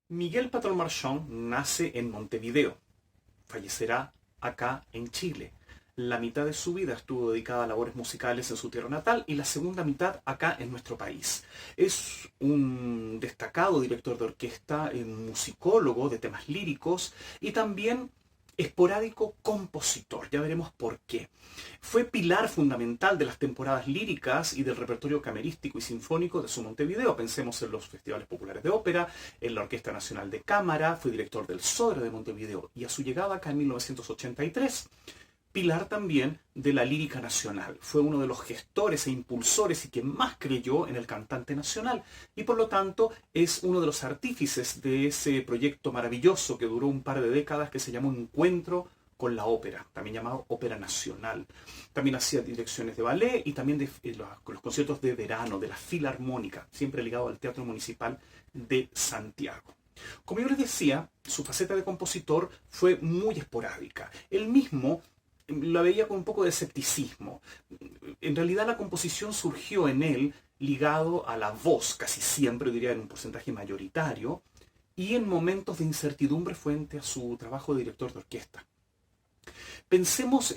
Miguel Patrón Marchand nace en Montevideo, fallecerá acá en Chile. La mitad de su vida estuvo dedicada a labores musicales en su tierra natal y la segunda mitad acá en nuestro país. Es un destacado director de orquesta, un musicólogo de temas líricos y también esporádico compositor. Ya veremos por qué. Fue pilar fundamental de las temporadas líricas y del repertorio camerístico y sinfónico de su Montevideo. Pensemos en los festivales populares de ópera, en la Orquesta Nacional de Cámara, fue director del Sodre de Montevideo y a su llegada acá en 1983, pilar también de la lírica nacional. Fue uno de los gestores e impulsores y que más creyó en el cantante nacional y por lo tanto es uno de los artífices de ese proyecto maravilloso que duró un par de décadas que se llamó Encuentro con la Ópera, también llamado Ópera Nacional. También hacía direcciones de ballet y también de los conciertos de verano, de la Filarmónica, siempre ligado al Teatro Municipal de Santiago. Como yo les decía, su faceta de compositor fue muy esporádica. Él mismo la veía con un poco de escepticismo. En realidad la composición surgió en él ligado a la voz, casi siempre, diría en un porcentaje mayoritario, y en momentos de incertidumbre frente a su trabajo de director de orquesta. Pensemos,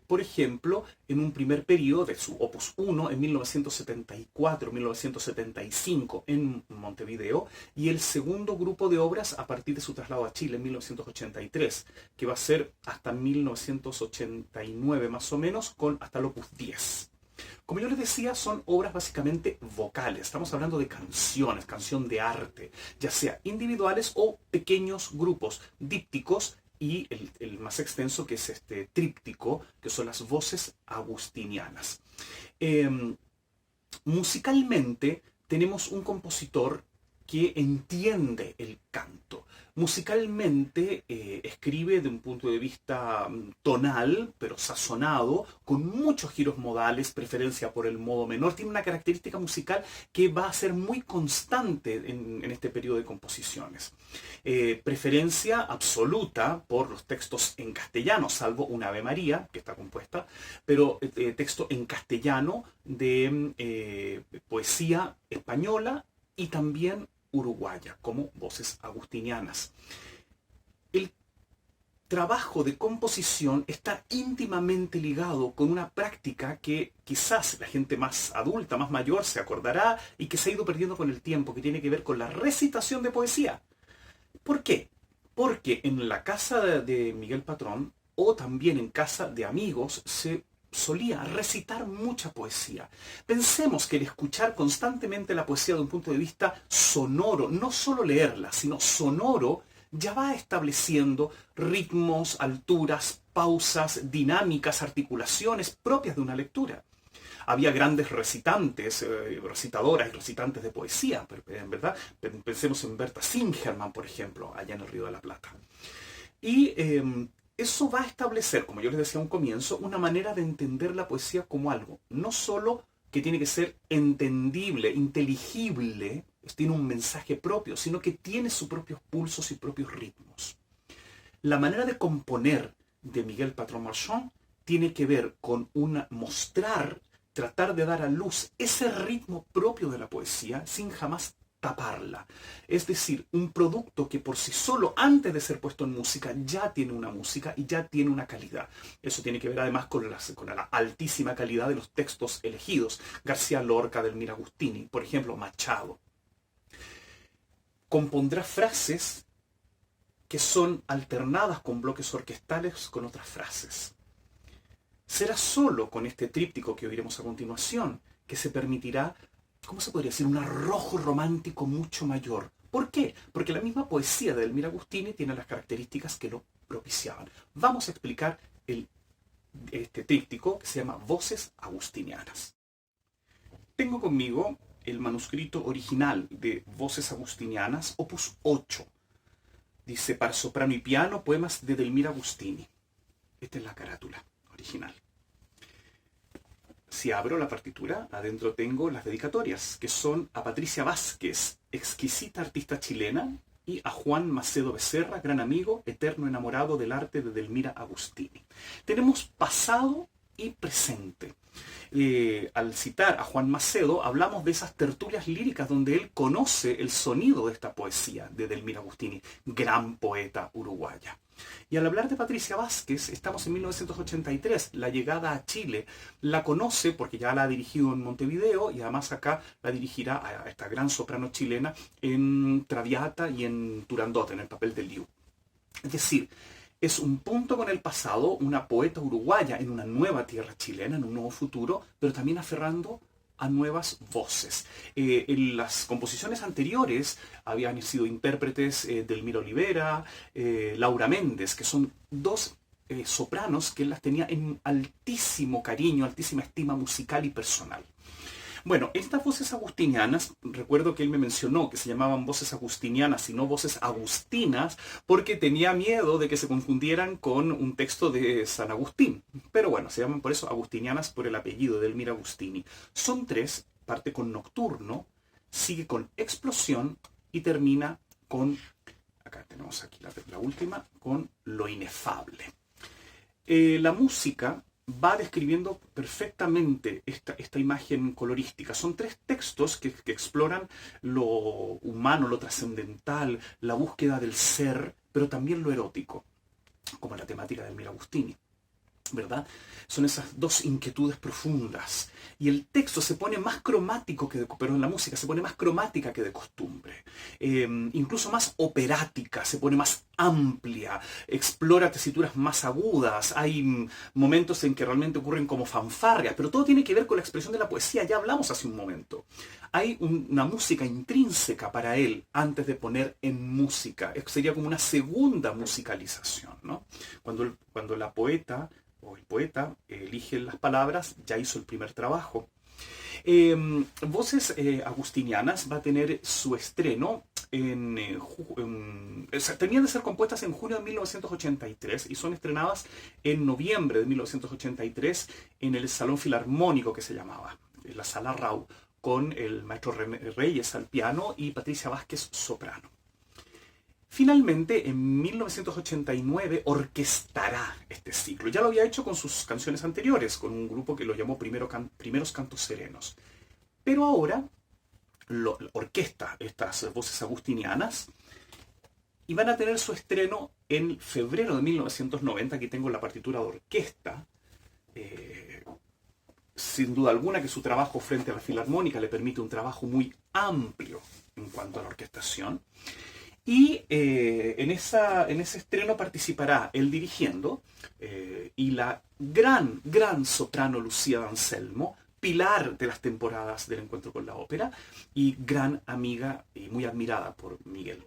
por ejemplo, en un primer periodo de su Opus 1 en 1974-1975 en Montevideo y el segundo grupo de obras a partir de su traslado a Chile en 1983, que va a ser hasta 1989 más o menos, con hasta el Opus 10. Como yo les decía, son obras básicamente vocales. Estamos hablando de canciones, canción de arte, ya sea individuales o pequeños grupos dípticos y el más extenso que es este tríptico, que son las voces agustinianas. Musicalmente tenemos un compositor que entiende el canto. Musicalmente escribe de un punto de vista tonal, pero sazonado, con muchos giros modales, preferencia por el modo menor. Tiene una característica musical que va a ser muy constante en este periodo de composiciones. Preferencia absoluta por los textos en castellano, salvo un Ave María, que está compuesta, pero texto en castellano de poesía española y también uruguaya, como voces agustinianas. El trabajo de composición está íntimamente ligado con una práctica que quizás la gente más adulta, más mayor, se acordará y que se ha ido perdiendo con el tiempo, que tiene que ver con la recitación de poesía. ¿Por qué? Porque en la casa de Miguel Patrón o también en casa de amigos se solía recitar mucha poesía. Pensemos que el escuchar constantemente la poesía de un punto de vista sonoro, no solo leerla, sino sonoro, ya va estableciendo ritmos, alturas, pausas, dinámicas, articulaciones propias de una lectura. Había grandes recitantes, recitadoras y recitantes de poesía, en verdad. Pensemos en Berta Singerman, por ejemplo, allá en el Río de la Plata. Y eso va a establecer, como yo les decía a un comienzo, una manera de entender la poesía como algo, no solo que tiene que ser entendible, inteligible, tiene un mensaje propio, sino que tiene sus propios pulsos y propios ritmos. La manera de componer de Miguel Patrón Marchand tiene que ver con mostrar, tratar de dar a luz ese ritmo propio de la poesía sin jamás taparla. Es decir, un producto que por sí solo, antes de ser puesto en música, ya tiene una música y ya tiene una calidad. Eso tiene que ver además con la altísima calidad de los textos elegidos. García Lorca, Delmira Agustini, por ejemplo, Machado. Compondrá frases que son alternadas con bloques orquestales con otras frases. Será solo con este tríptico que oiremos a continuación que se permitirá, ¿cómo se podría decir?, un arrojo romántico mucho mayor. ¿Por qué? Porque la misma poesía de Delmira Agustini tiene las características que lo propiciaban. Vamos a explicar este tríptico que se llama Voces Agustinianas. Tengo conmigo el manuscrito original de Voces Agustinianas, opus 8. Dice, para soprano y piano, poemas de Delmira Agustini. Esta es la carátula original. Si abro la partitura, adentro tengo las dedicatorias, que son a Patricia Vázquez, exquisita artista chilena, y a Juan Macedo Becerra, gran amigo, eterno enamorado del arte de Delmira Agustini. Tenemos pasado y presente. Al citar a Juan Macedo, hablamos de esas tertulias líricas donde él conoce el sonido de esta poesía de Edelmira Agustini, gran poeta uruguaya. Y al hablar de Patricia Vázquez, estamos en 1983, la llegada a Chile. La conoce porque ya la ha dirigido en Montevideo y además acá la dirigirá a esta gran soprano chilena en Traviata y en Turandot, en el papel de Liu. Es decir, es un punto con el pasado, una poeta uruguaya en una nueva tierra chilena, en un nuevo futuro, pero también aferrando a nuevas voces. En las composiciones anteriores habían sido intérpretes Edelmira Olivera, Laura Méndez, que son dos sopranos que él las tenía en altísimo cariño, altísima estima musical y personal. Bueno, estas voces agustinianas, recuerdo que él me mencionó que se llamaban voces agustinianas y no voces agustinas, porque tenía miedo de que se confundieran con un texto de San Agustín. Pero bueno, se llaman por eso agustinianas por el apellido de Edelmira Agustini. Son tres, parte con nocturno, sigue con explosión y termina con, acá tenemos aquí la última, con lo inefable. La música va describiendo perfectamente esta imagen colorística. Son tres textos que exploran lo humano, lo trascendental, la búsqueda del ser, pero también lo erótico, como la temática de Edelmira Agustini, ¿verdad? Son esas dos inquietudes profundas. Y el texto se pone más cromático pero en la música se pone más cromática que de costumbre. Incluso más operática, se pone más amplia, explora tesituras más agudas. Hay momentos en que realmente ocurren como fanfarrias, pero todo tiene que ver con la expresión de la poesía. Ya hablamos hace un momento. Hay una música intrínseca para él antes de poner en música. Sería como una segunda musicalización, ¿no? Cuando la poeta o el poeta elige las palabras, ya hizo el primer trabajo. Voces agustinianas va a tener su estreno tenían de ser compuestas en junio de 1983 y son estrenadas en noviembre de 1983 en el Salón Filarmónico, que se llamaba, en la Sala Rau, con el maestro Reyes al piano y Patricia Vázquez soprano. Finalmente, en 1989, orquestará este ciclo. Ya lo había hecho con sus canciones anteriores, con un grupo que lo llamó Primeros Cantos Serenos. Pero ahora orquesta estas voces agustinianas y van a tener su estreno en febrero de 1990. Aquí tengo la partitura de orquesta. Sin duda alguna que su trabajo frente a la Filarmónica le permite un trabajo muy amplio en cuanto a la orquestación. Y en ese estreno participará él dirigiendo y la gran soprano Lucía D'Anselmo, pilar de las temporadas del Encuentro con la Ópera y gran amiga y muy admirada por Miguel.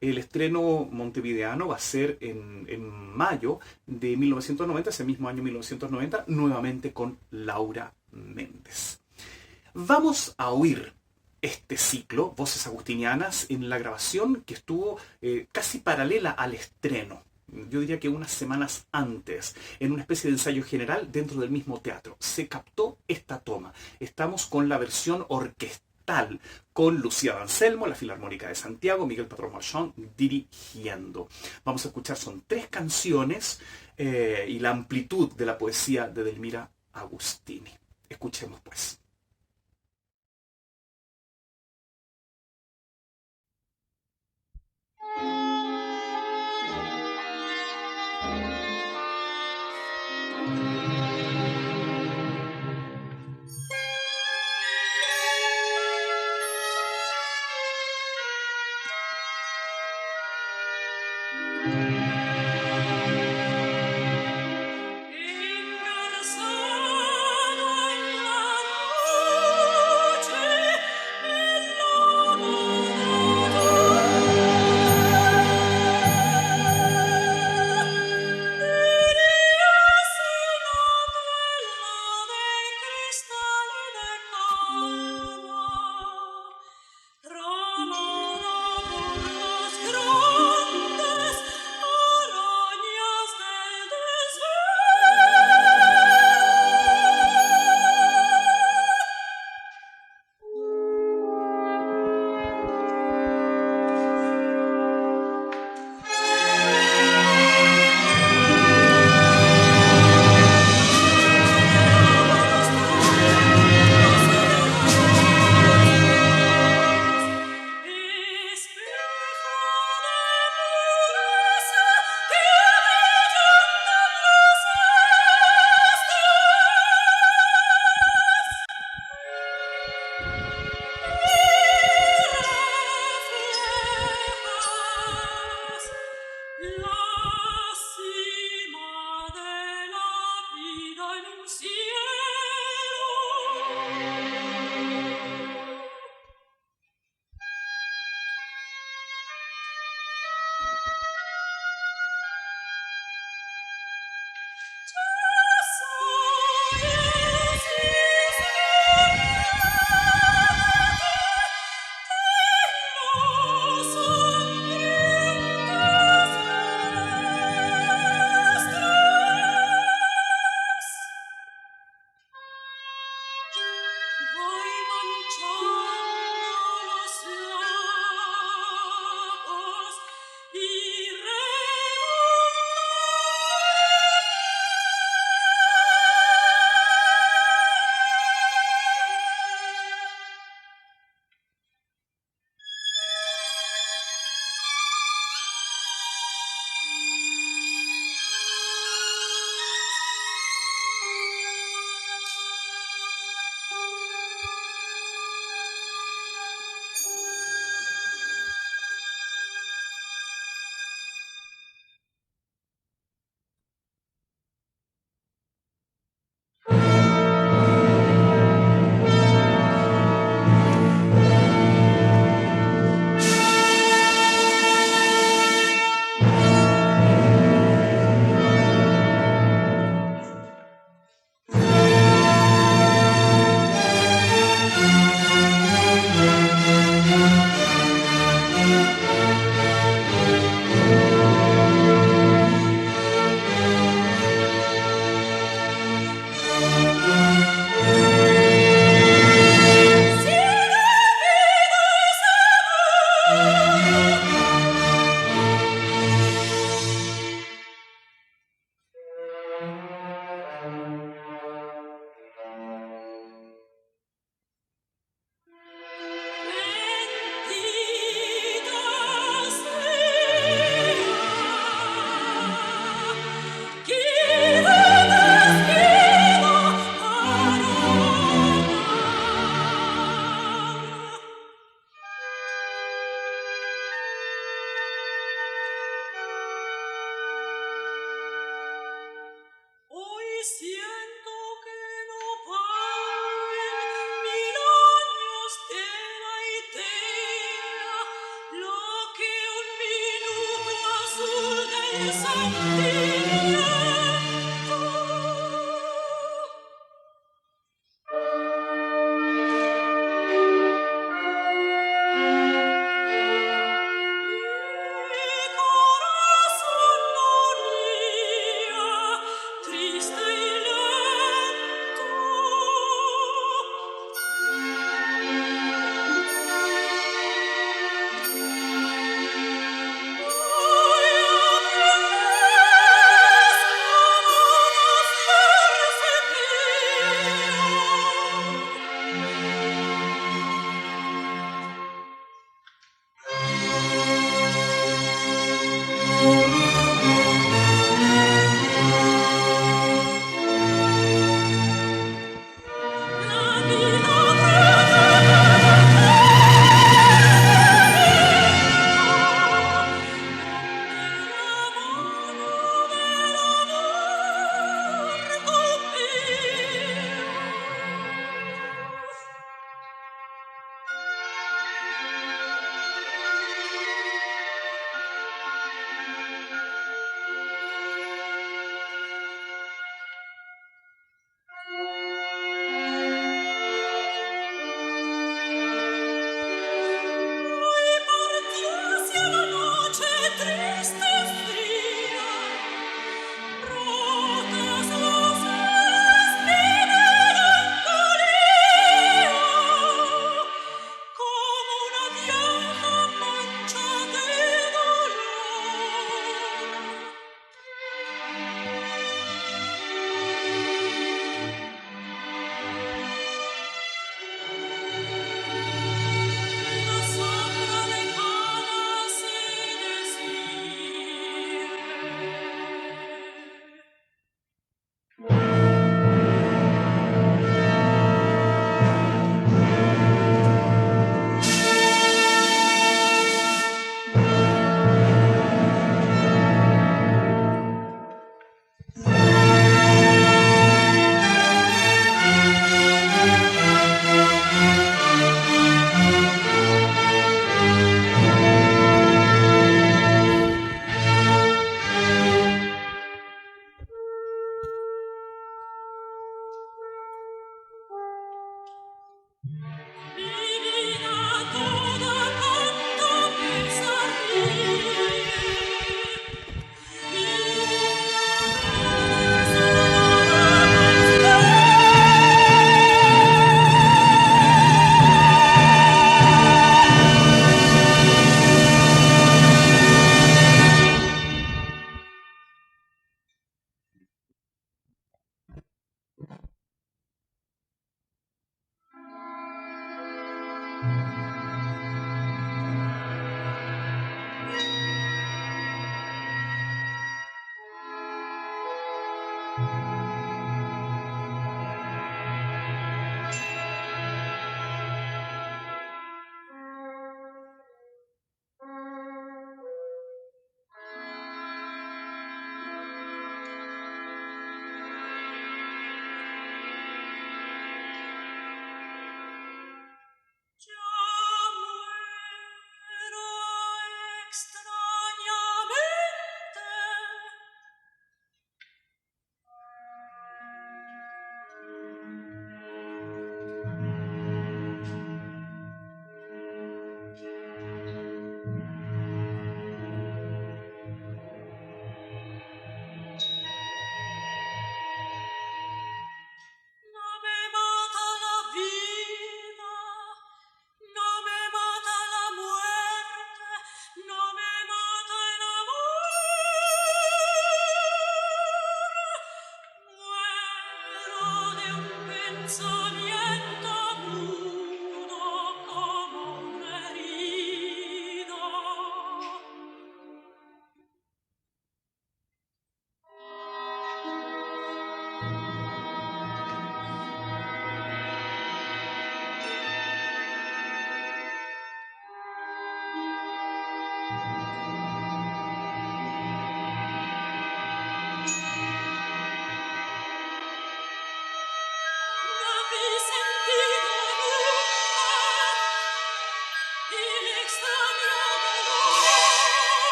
El estreno montevideano va a ser en mayo de 1990, ese mismo año 1990, nuevamente con Laura Méndez. Vamos a oír este ciclo, Voces Agustinianas, en la grabación que estuvo casi paralela al estreno. Yo diría que unas semanas antes, en una especie de ensayo general dentro del mismo teatro. Se captó esta toma. Estamos con la versión orquestal, con Lucía D'Anselmo, la Filarmónica de Santiago, Miguel Patrón Marchand dirigiendo. Vamos a escuchar, son tres canciones y la amplitud de la poesía de Edelmira Agustini. Escuchemos pues.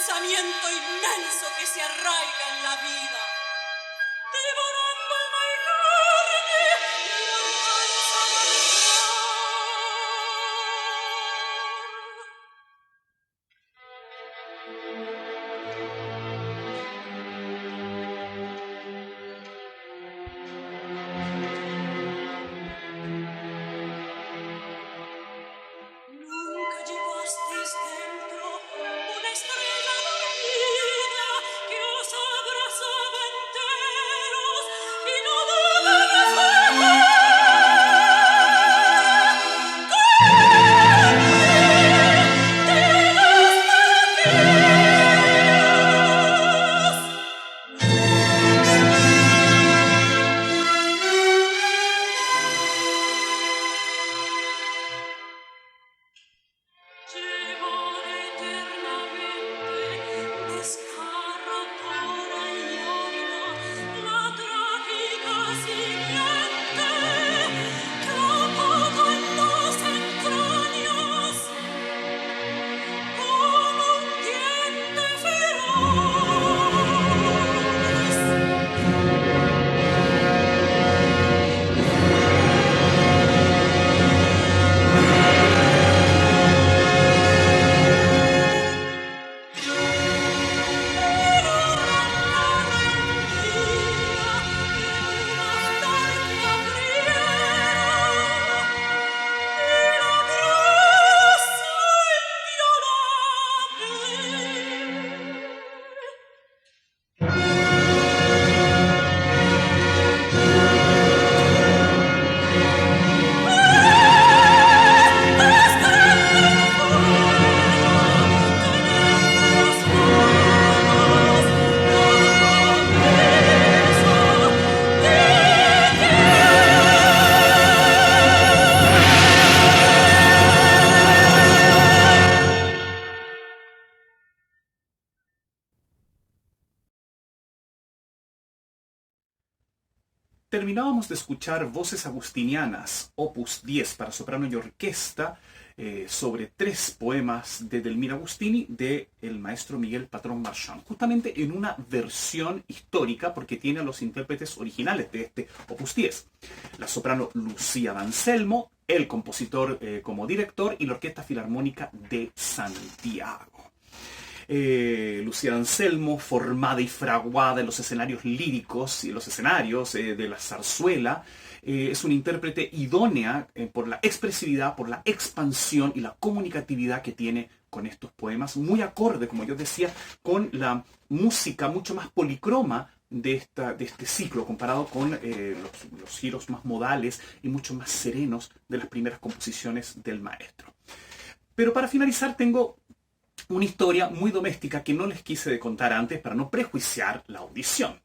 pensamiento inmenso que se arraiga en la vida, devorando alma y carne y no alcanza a nunca llevasteis dentro una estrella dormida que os abrazaba enteros y no daba de llevar eternamente desgarradora y ávida la trágica simiente que apaga en las entrañas como un diente feroz. Terminábamos de escuchar Voces Agustinianas, opus 10 para soprano y orquesta, sobre 3 poemas de Edelmira Agustini de el maestro Miguel Patrón Marchand, justamente en una versión histórica porque tiene a los intérpretes originales de este opus 10. La soprano Lucía D'Anselmo, el compositor como director y la Orquesta Filarmónica de Santiago. Lucía D'Anselmo, formada y fraguada en los escenarios líricos y en los escenarios de la zarzuela, es una intérprete idónea por la expresividad, por la expansión y la comunicatividad que tiene con estos poemas, muy acorde, como yo decía, con la música mucho más policroma de este ciclo, comparado con los giros más modales y mucho más serenos de las primeras composiciones del maestro. Pero para finalizar tengo una historia muy doméstica que no les quise contar antes para no prejuiciar la audición.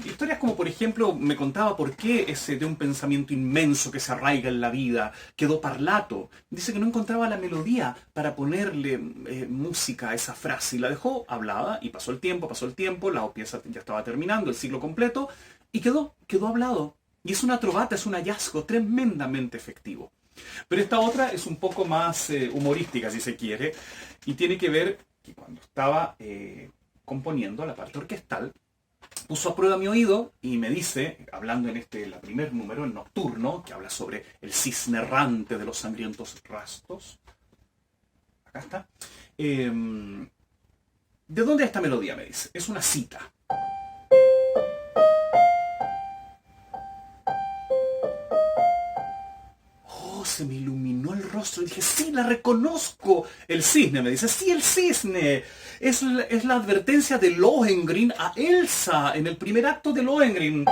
Historias como, por ejemplo, me contaba por qué ese de un pensamiento inmenso que se arraiga en la vida quedó parlato. Dice que no encontraba la melodía para ponerle música a esa frase y la dejó hablada y pasó el tiempo, la pieza ya estaba terminando, el ciclo completo y quedó hablado. Y es una trovata, es un hallazgo tremendamente efectivo. Pero esta otra es un poco más humorística, si se quiere, y tiene que ver que cuando estaba componiendo la parte orquestal, puso a prueba mi oído y me dice, hablando en el primer número, el nocturno, que habla sobre el cisne errante de los sangrientos rastos, acá está, ¿de dónde es esta melodía? Me dice, es una cita. Se me iluminó el rostro y dije, sí, la reconozco. El cisne, me dice, sí, el cisne. Es la advertencia de Lohengrin a Elsa en el primer acto de Lohengrin.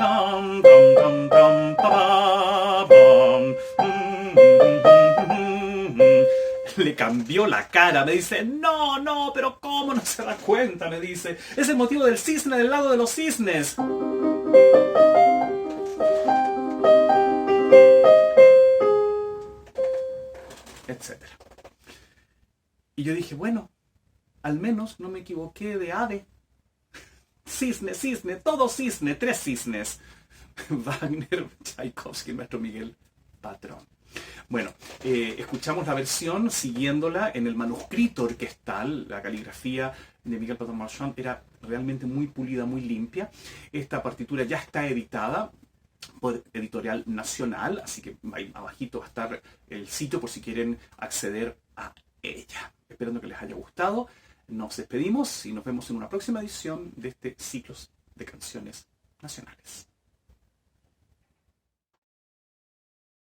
Le cambió la cara, me dice, no, pero ¿cómo no se da cuenta? Me dice, es el motivo del cisne del lado de los cisnes. Etcétera. Y yo dije, bueno, al menos no me equivoqué de ave. Cisne, todo cisne, 3 cisnes. Wagner, Tchaikovsky, maestro Miguel Patrón. Bueno, escuchamos la versión siguiéndola en el manuscrito orquestal. La caligrafía de Miguel Paton Marchand era realmente muy pulida, muy limpia. Esta partitura ya está editada por Editorial Nacional, así que ahí abajito va a estar el sitio por si quieren acceder a ella. Esperando que les haya gustado. Nos despedimos y nos vemos en una próxima edición de este Ciclos de Canciones Nacionales.